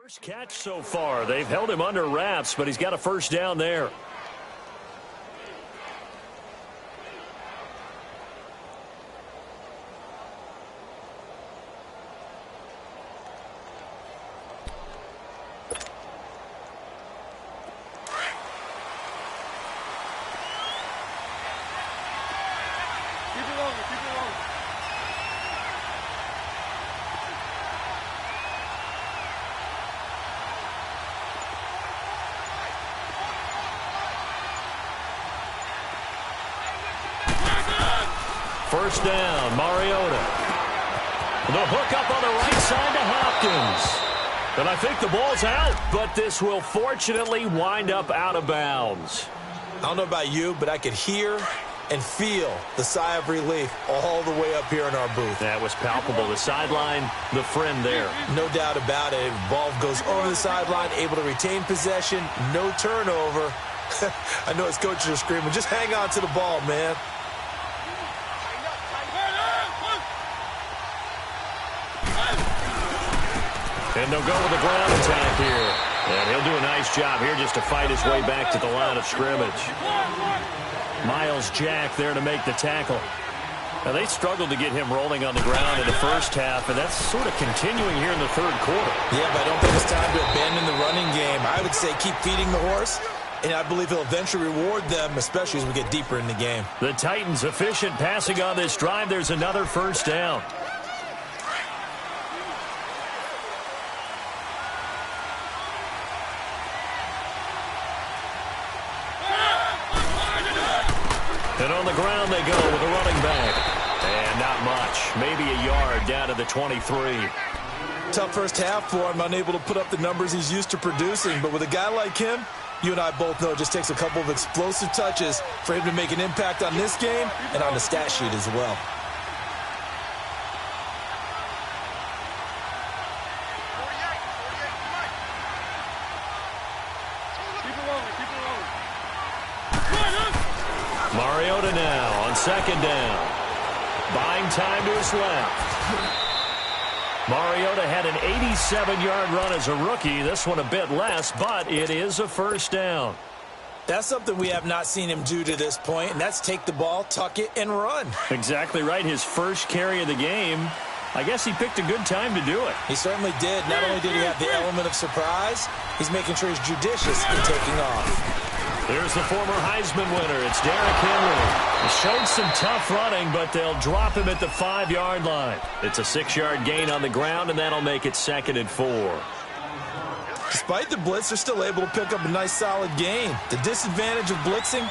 First catch so far. They've held him under wraps, but he's got a first down there. First down, Mariota. The hook up on the right side to Hopkins. And I think the ball's out, but this will fortunately wind up out of bounds. I don't know about you, but I could hear and feel the sigh of relief all the way up here in our booth. That was palpable. The sideline, the friend there. No doubt about it. Ball goes over the sideline, able to retain possession, no turnover. I know his coaches are screaming, just hang on to the ball, man. And they'll go with the ground attack here. And he'll do a nice job here just to fight his way back to the line of scrimmage. Miles Jack there to make the tackle. Now, they struggled to get him rolling on the ground in the first half, and that's sort of continuing here in the third quarter. Yeah, but I don't think it's time to abandon the running game. I would say keep feeding the horse, and I believe he'll eventually reward them, especially as we get deeper in the game. The Titans efficient passing on this drive. There's another first down. And on the ground they go with a running back. And not much. Maybe a yard down to the 23. Tough first half for him, unable to put up the numbers he's used to producing. But with a guy like him, you and I both know it just takes a couple of explosive touches for him to make an impact on this game and on the stat sheet as well. Mariota now on second down. Buying time to his left. Mariota had an 87-yard run as a rookie. This one a bit less, but it is a first down. That's something we have not seen him do to this point, and that's take the ball, tuck it, and run. Exactly right. His first carry of the game. I guess he picked a good time to do it. He certainly did. Not only did he have the element of surprise, he's making sure he's judicious in taking off. There's the former Heisman winner. It's Derrick Henry. He showed some tough running, but they'll drop him at the 5-yard line. It's a 6-yard gain on the ground, and that'll make it 2nd and 4. Despite the blitz, they're still able to pick up a nice, solid gain. The disadvantage of blitzing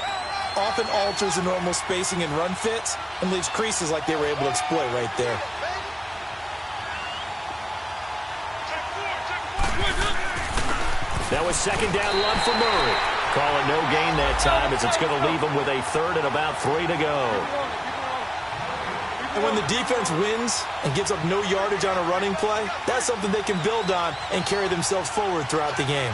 often alters the normal spacing and run fits and leaves creases like they were able to exploit right there. That was second down run for Murray. Call it no gain that time as it's going to leave him with a 3rd and about 3 to go. And when the defense wins and gives up no yardage on a running play, that's something they can build on and carry themselves forward throughout the game.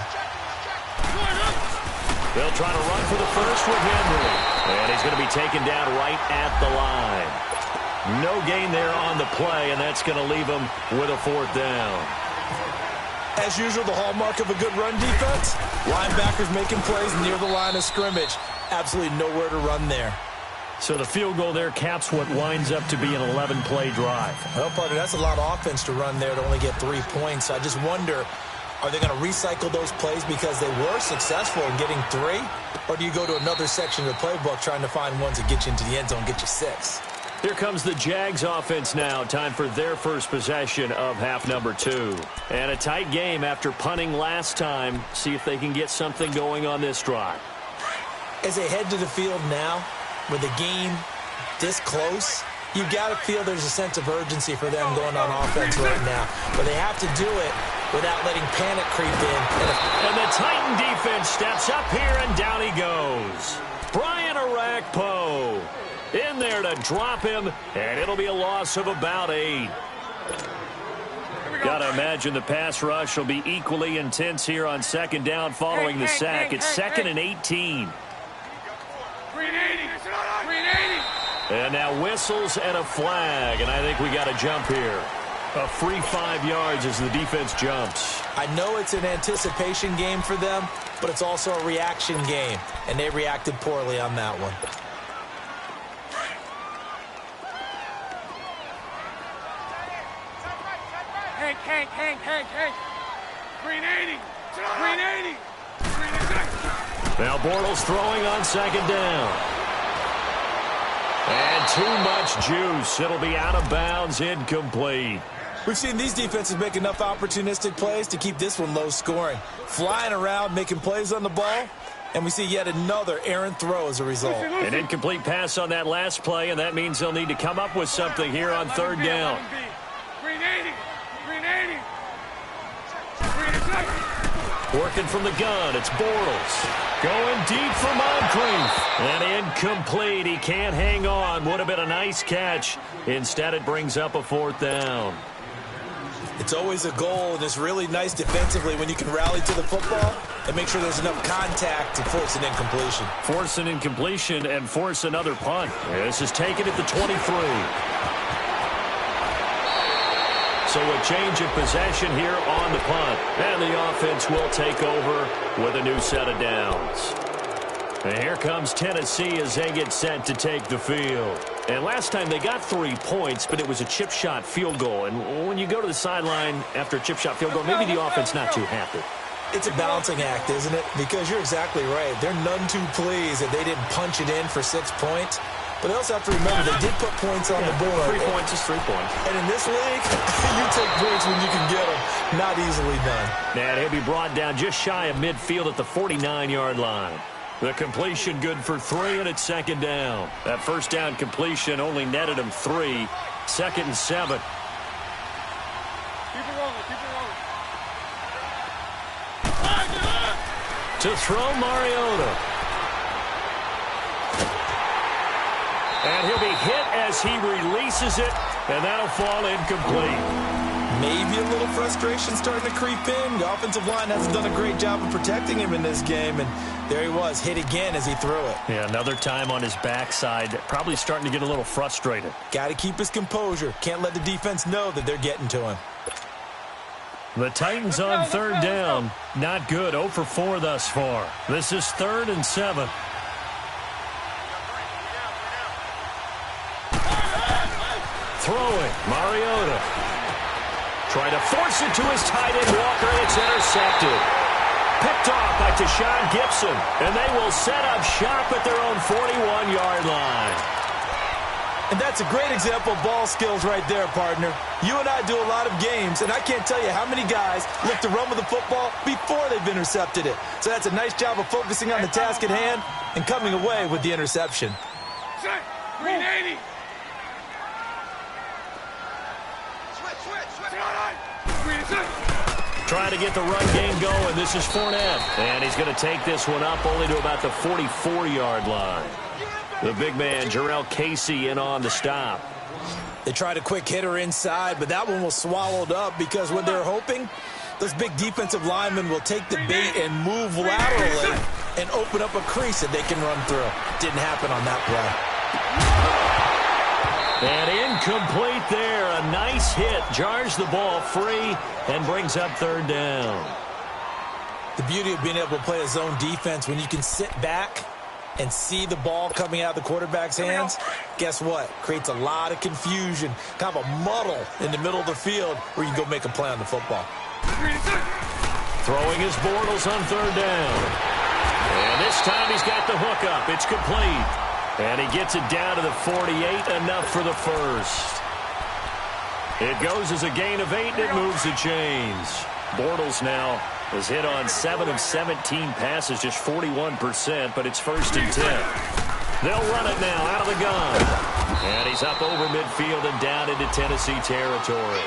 They'll try to run for the first with Henry. And he's going to be taken down right at the line. No gain there on the play, and that's going to leave him with a 4th down. As usual, the hallmark of a good run defense, linebackers making plays near the line of scrimmage. Absolutely nowhere to run there. So the field goal there caps what winds up to be an 11-play drive. Well, partner, that's a lot of offense to run there to only get 3 points. I just wonder, are they going to recycle those plays because they were successful in getting 3? Or do you go to another section of the playbook trying to find ones that get you into the end zone, get you 6? Here comes the Jags offense now. Time for their first possession of half number 2. And a tight game after punting last time. See if they can get something going on this drive. As they head to the field now, with the game this close, you've got to feel there's a sense of urgency for them going on offense right now. But they have to do it without letting panic creep in. And the Titan defense steps up here, and down he goes. Brian Arakpo in there to drop him, and it'll be a loss of about 8. Got to imagine the pass rush will be equally intense here on second down following the sack. It's 2nd and 18. And now whistles and a flag, and I think we got a jump here. A free 5 yards as the defense jumps. I know it's an anticipation game for them, but it's also a reaction game, and they reacted poorly on that one. Hank. Green 80. Green 80. Now Bortles throwing on second down. And too much juice. It'll be out of bounds, incomplete. We've seen these defenses make enough opportunistic plays to keep this one low scoring. Flying around, making plays on the ball, and we see yet another errant throw as a result. An incomplete pass on that last play, and that means they'll need to come up with something here on third down. Green 80. Green 80. Green 80. Working from the gun, it's Bortles. Going deep for Moncrief. And incomplete. He can't hang on. Would have been a nice catch. Instead, it brings up a fourth down. It's always a goal, and it's really nice defensively when you can rally to the football and make sure there's enough contact to force an incompletion. Force an incompletion and force another punt. This is taken at the 23. So a change of possession here on the punt. And the offense will take over with a new set of downs. And here comes Tennessee as they get set to take the field. And last time they got 3 points, but it was a chip shot field goal. And when you go to the sideline after a chip shot field goal, maybe the offense not too happy. It's a balancing act, isn't it? Because you're exactly right. They're none too pleased that they didn't punch it in for 6 points. But they also have to remember they did put points on the board. 3 points is 3 points. And in this league, you take points when you can get them. Not easily done. And he'll be brought down just shy of midfield at the 49-yard line. The completion good for 3, and it's second down. That first down completion only netted him 3. Second and 7. Keep it rolling. To throw Mariota. And he'll be hit as he releases it, and that'll fall incomplete. Maybe a little frustration starting to creep in. The offensive line hasn't done a great job of protecting him in this game, and there he was, hit again as he threw it. Yeah, another time on his backside, probably starting to get a little frustrated. Got to keep his composure. Can't let the defense know that they're getting to him. The Titans on third down. Not good. 0 for 4 thus far. This is 3rd and 7. Throwing. Mariota. Trying to force it to his tight end, Walker. It's intercepted. Picked off by Tashawn Gibson. And they will set up shop at their own 41-yard line. And that's a great example of ball skills right there, partner. You and I do a lot of games, and I can't tell you how many guys look to run with the football before they've intercepted it. So that's a nice job of focusing on the task at hand and coming away with the interception. Set. Green 80. Trying to get the run game going. This is Fournette. And he's going to take this one up only to about the 44-yard line. The big man, Jarrell Casey, in on the stop. They tried a quick hitter inside, but that one was swallowed up because what they're hoping, those big defensive linemen will take the bait and move laterally and open up a crease that they can run through. Didn't happen on that play. And incomplete there. A nice hit. Jars the ball free and brings up third down. The beauty of being able to play a zone defense when you can sit back and see the ball coming out of the quarterback's hands, guess what? Creates a lot of confusion, kind of a muddle in the middle of the field where you can go make a play on the football. Throwing his Bortles on third down. And this time he's got the hook up. It's complete. And he gets it down to the 48, enough for the first. It goes as a gain of 8, and it moves the chains. Bortles now has hit on 7 of 17 passes, just 41%, but it's 1st and 10. They'll run it now out of the gun. And he's up over midfield and down into Tennessee territory.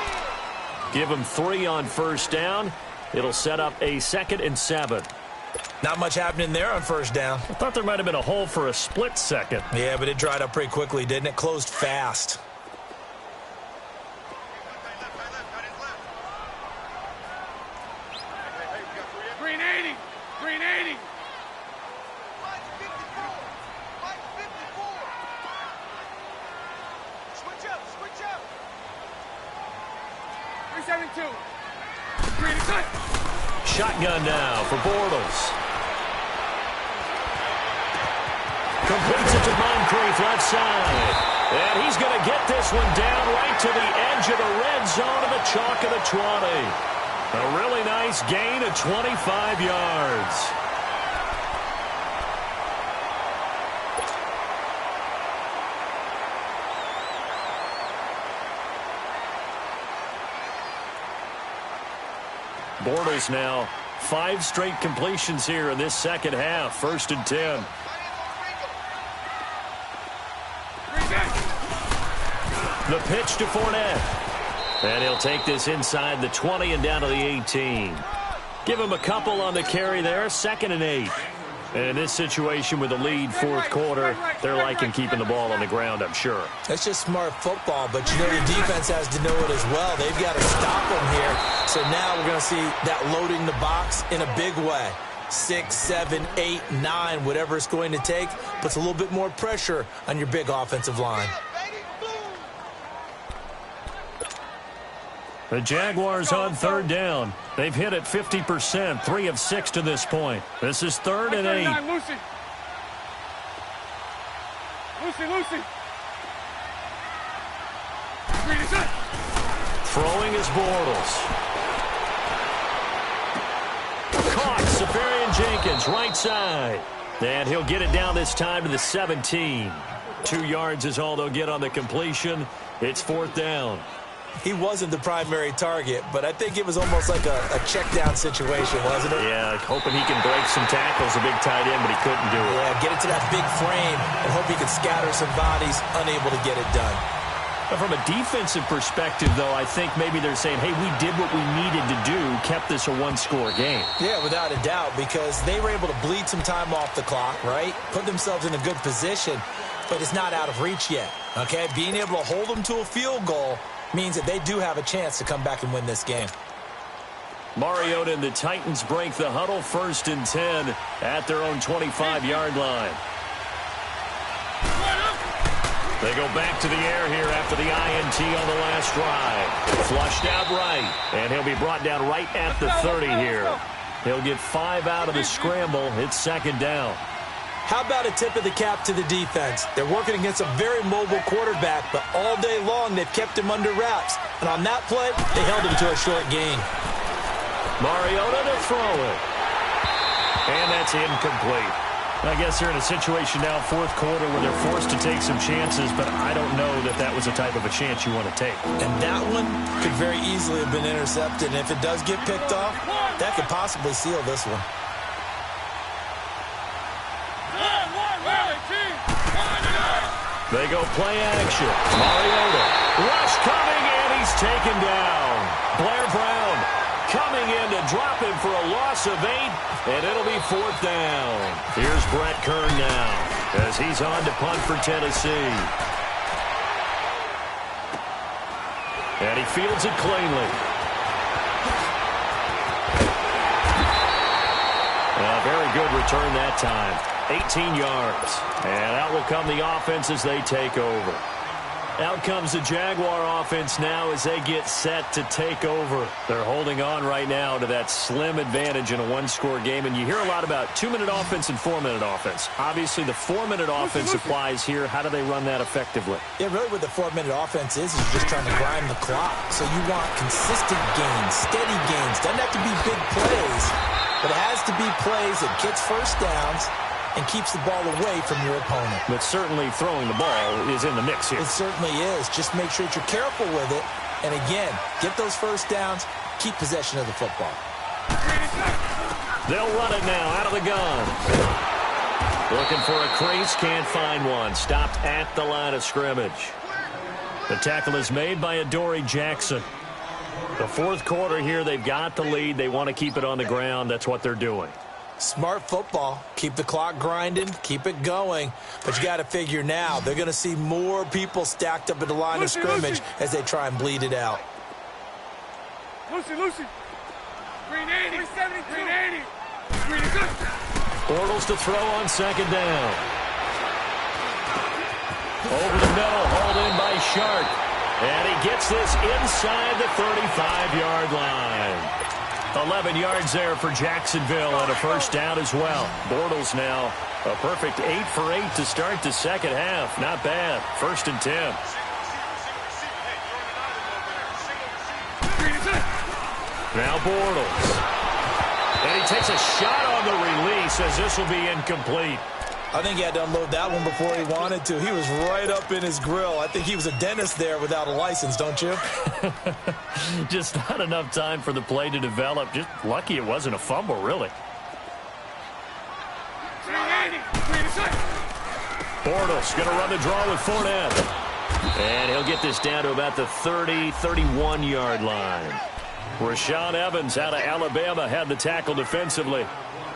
Give him 3 on first down. It'll set up a 2nd and 7. Not much happening there on first down. I thought there might have been a hole for a split second. Yeah, but it dried up pretty quickly, didn't it? Closed fast. Green 80. Green 80. Switch up. 372. Green and cut. Shotgun now for Bortles. Completes it to Moncrief, left side. And he's going to get this one down right to the edge of the red zone of the chalk of the 20. A really nice gain of 25 yards. Bortles now 5 straight completions here in this second half. 1st and 10. The pitch to Fournette. And he'll take this inside the 20 and down to the 18. Give him a couple on the carry there. 2nd and 8. And in this situation with the lead 4th quarter, they're liking keeping the ball on the ground, I'm sure. That's just smart football, but you know the defense has to know it as well. They've got to stop them here. So now we're going to see that loading the box in a big way. 6, 7, 8, 9, whatever it's going to take, puts a little bit more pressure on your big offensive line. The Jaguars on 3rd down. They've hit it 50%, 3 of 6 to this point. This is 3rd and 8. Lucy. Green and cut. Throwing is Bortles. Caught, Safarian Jenkins, right side. And he'll get it down this time to the 17. 2 yards is all they'll get on the completion. It's 4th down. He wasn't the primary target, but I think it was almost like a check-down situation, wasn't it? Yeah, hoping he can break some tackles, a big tight end, but he couldn't do it. Yeah, get it to that big frame and hope he could scatter some bodies, unable to get it done. But from a defensive perspective, though, I think maybe they're saying, hey, we did what we needed to do, kept this a one-score game. Yeah, without a doubt, because they were able to bleed some time off the clock, right? Put themselves in a good position, but it's not out of reach yet, okay? Being able to hold them to a field goal means that they do have a chance to come back and win this game. Mariota and the Titans break the huddle, 1st and 10 at their own 25-yard line. They go back to the air here after the INT on the last drive. Flushed out right, and he'll be brought down right at the 30 here. He'll get 5 out of the scramble. It's 2nd down. How about a tip of the cap to the defense? They're working against a very mobile quarterback, but all day long they've kept him under wraps. And on that play, they held him to a short gain. Mariota to throw it. And that's incomplete. I guess they're in a situation now, 4th quarter, where they're forced to take some chances, but I don't know that that was the type of a chance you want to take. And that one could very easily have been intercepted. And if it does get picked off, that could possibly seal this one. They go play action. Mariota. Rush coming, and he's taken down. Blair Brown coming in to drop him for a loss of 8, and it'll be 4th down. Here's Brett Kern now as he's on to punt for Tennessee. And he fields it cleanly. A very good return that time. 18 yards. And out will come the offense as they take over. Out comes the Jaguar offense now as they get set to take over. They're holding on right now to that slim advantage in a one-score game. And you hear a lot about 2-minute offense and 4-minute offense. Obviously, the 4-minute offense applies here. How do they run that effectively? Yeah, really what the 4-minute offense is you're just trying to grind the clock. So you want consistent gains, steady gains. Doesn't have to be big plays, but it has to be plays that gets first downs and keeps the ball away from your opponent. But certainly throwing the ball is in the mix here. It certainly is. Just make sure that you're careful with it. And again, get those first downs, keep possession of the football. They'll run it now out of the gun. Looking for a crease, can't find one. Stopped at the line of scrimmage. The tackle is made by Adoree Jackson. The 4th quarter here, they've got the lead. They want to keep it on the ground. That's what they're doing. Smart football. Keep the clock grinding. Keep it going. But you got to figure now, they're going to see more people stacked up at the line of scrimmage as they try and bleed it out. Lucy. Green 80. 372. Green 80. Green is good. Bortles to throw on 2nd down. Over the middle, hauled in by Sharp. And he he gets this inside the 35-yard line. 11 yards there for Jacksonville and a first down as well. Bortles now a perfect 8 for 8 to start the second half. Not bad. 1st and 10. Now Bortles. And he takes a shot on the release as this will be incomplete. I think he had to unload that one before he wanted to. He was right up in his grill. I think he was a dentist there without a license, don't you? Just not enough time for the play to develop. Just lucky it wasn't a fumble, really. Bortles going to run the draw with Fournette. And he'll get this down to about the 30, 31-yard line. Rashaan Evans out of Alabama had the tackle defensively.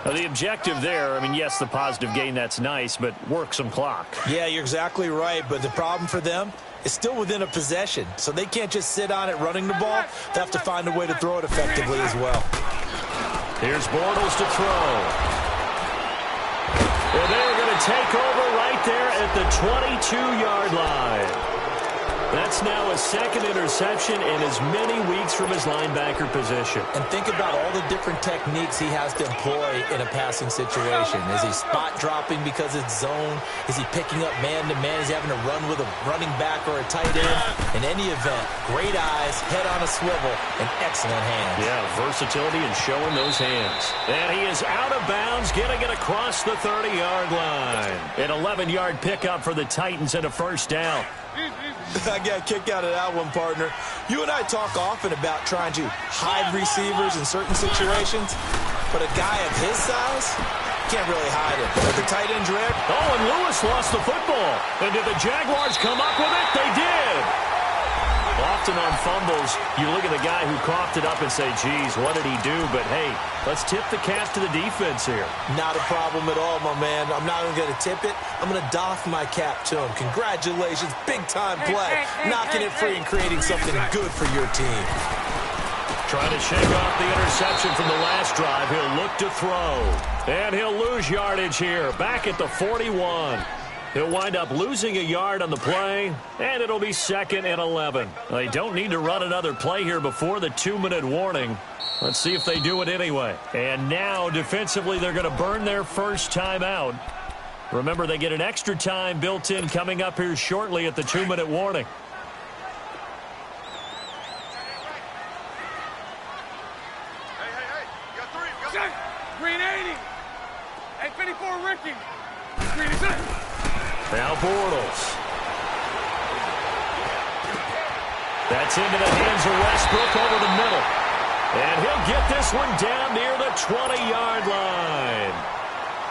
The objective there, I mean, yes, the positive gain, that's nice, but work some clock. Yeah, you're exactly right, but the problem for them is still within a possession, so they can't just sit on it running the ball. They have to find a way to throw it effectively as well. Here's Bortles to throw. And they're going to take over right there at the 22-yard line. That's now a second interception in as many weeks from his linebacker position. And think about all the different techniques he has to employ in a passing situation. Is he spot dropping because it's zone? Is he picking up man-to-man? Is he having to run with a running back or a tight end? In any event, great eyes, head on a swivel, and excellent hands. Yeah, versatility and showing those hands. And he is out of bounds, getting it across the 30-yard line. An 11-yard pickup for the Titans and a first down. I got a kick out of that one, partner. You and I talk often about trying to hide receivers in certain situations, but a guy of his size can't really hide him. With the tight end drip. Oh, and Lewis lost the football. And did the Jaguars come up with it? They did. Often on fumbles, you look at the guy who coughed it up and say, geez, what did he do? But, hey, let's tip the cap to the defense here. Not a problem at all, my man. I'm not even going to tip it. I'm going to doff my cap to him. Congratulations. Big-time play. Knocking it free and creating something good for your team. Trying to shake off the interception from the last drive. He'll look to throw. And he'll lose yardage here. Back at the 41. He'll wind up losing a yard on the play, and it'll be 2nd and 11. They don't need to run another play here before the 2-minute warning. Let's see if they do it anyway. And now, defensively, they're going to burn their first time out. Remember, they get an extra time built in coming up here shortly at the 2-minute warning. Hey, you got 3. You got 3. Green 80. 854 Ricky. Green is it. Now Bortles. That's into the hands of Westbrook over the middle. And he'll get this one down near the 20-yard line.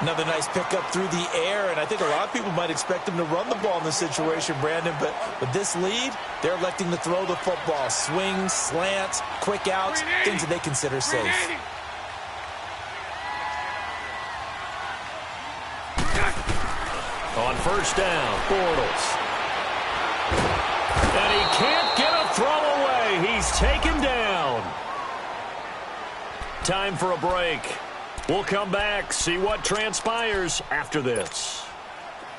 Another nice pickup through the air, and I think a lot of people might expect him to run the ball in this situation, Brandon, but with this lead, they're electing to throw the football. Swings, slants, quick outs, things that they consider safe. On first down, Bortles. And he can't get a throw away. He's taken down. Time for a break. We'll come back, see what transpires after this.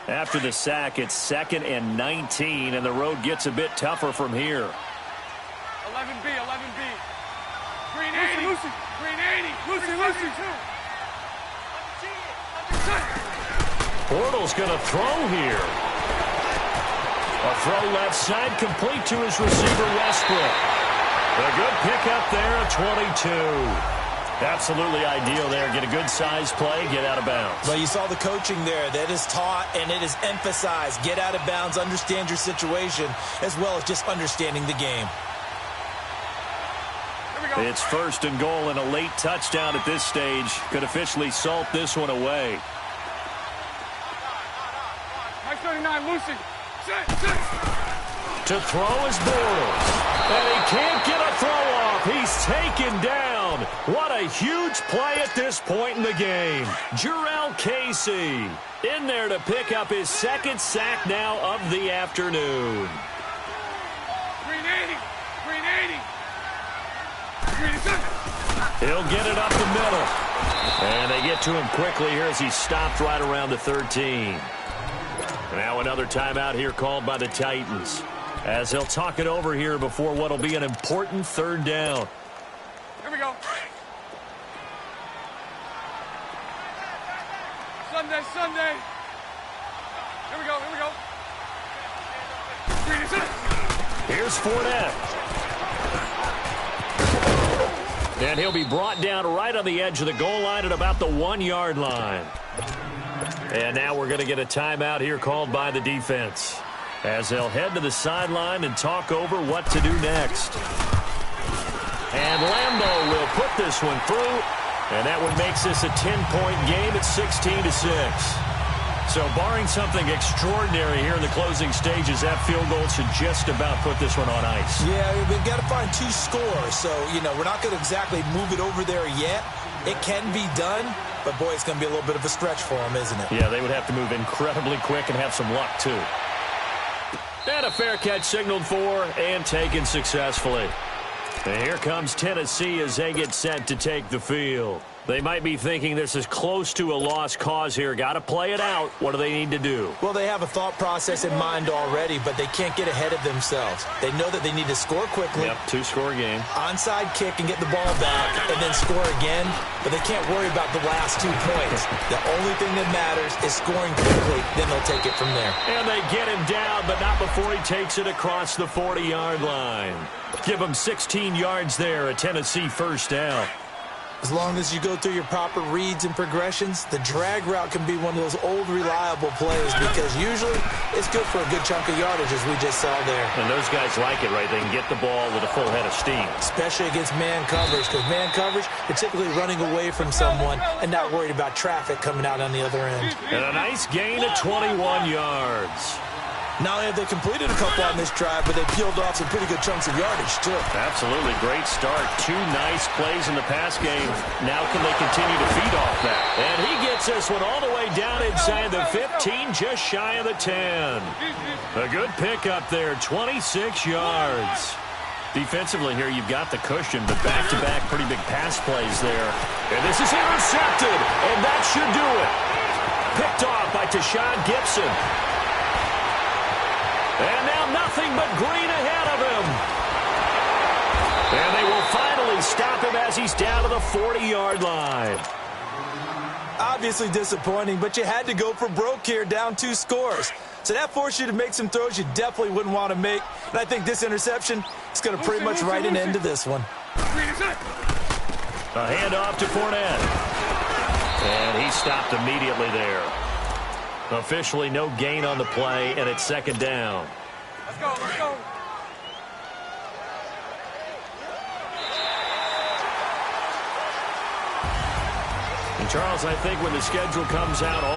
After the sack, it's 2nd and 19, and the road gets a bit tougher from here. 11B. Green 80. Lucy. Green 80. Lucy. Bortles going to throw here. A throw left side complete to his receiver, Westbrook. A good pickup there at 22. Absolutely ideal there. Get a good size play, get out of bounds. Well, you saw the coaching there. That is taught and it is emphasized. Get out of bounds, understand your situation, as well as just understanding the game. It's 1st and goal, and a late touchdown at this stage could officially salt this one away. 39, Lucy. Sit. To throw is Bortles. And he can't get a throw off. He's taken down. What a huge play at this point in the game. Jurrell Casey in there to pick up his 2nd sack now of the afternoon. Green 80. Green is it. He'll get it up the middle. And they get to him quickly here as he's stopped right around the 13. Now another timeout here called by the Titans. as he'll talk it over here before what will be an important third down. Here we go. Sunday. Here we go. Green is it. Here's Fournette. And he'll be brought down right on the edge of the goal line at about the 1-yard line. And now we're going to get a timeout here called by the defense, as they'll head to the sideline and talk over what to do next. And Lambeau will put this one through, and that one makes this a 10-point game at 16-6. So barring something extraordinary here in the closing stages, that field goal should just about put this one on ice. Yeah, we've got to find 2 scores. So, we're not going to exactly move it over there yet. It can be done, but, boy, it's going to be a little bit of a stretch for them, isn't it? Yeah, they would have to move incredibly quick and have some luck, too. And a fair catch signaled for and taken successfully. And here comes Tennessee as they get set to take the field. They might be thinking this is close to a lost cause here. Got to play it out. What do they need to do? Well, they have a thought process in mind already, but they can't get ahead of themselves. They know that they need to score quickly. Yep, 2-score game. Onside kick and get the ball back and then score again, but they can't worry about the last 2 points. The only thing that matters is scoring quickly, then they'll take it from there. And they get him down, but not before he takes it across the 40-yard line. Give him 16 yards there, a Tennessee first down. As long as you go through your proper reads and progressions, the drag route can be one of those old, reliable plays because usually it's good for a good chunk of yardage, as we just saw there. And those guys like it, right? They can get the ball with a full head of steam. Especially against man coverage, because man coverage, you're typically running away from someone and not worried about traffic coming out on the other end. And a nice gain of 21 yards. Not only have they completed a couple on this drive, but they peeled off some pretty good chunks of yardage, too. Absolutely. Great start. 2 nice plays in the pass game. Now can they continue to feed off that? And he gets this one all the way down inside the 15, just shy of the 10. A good pickup there, 26 yards. Defensively here, you've got the cushion, but back-to-back pretty big pass plays there. And this is intercepted, and that should do it. Picked off by Tashawn Gibson. And now nothing but green ahead of him. And they will finally stop him as he's down to the 40-yard line. Obviously disappointing, but you had to go for broke here, down 2 scores. So that forced you to make some throws you definitely wouldn't want to make. And I think this interception is going to pretty much write an end to this one. A handoff to Fournette. And he stopped immediately there. Officially no gain on the play, and it's second down. Let's go. And Charles, I think when the schedule comes out...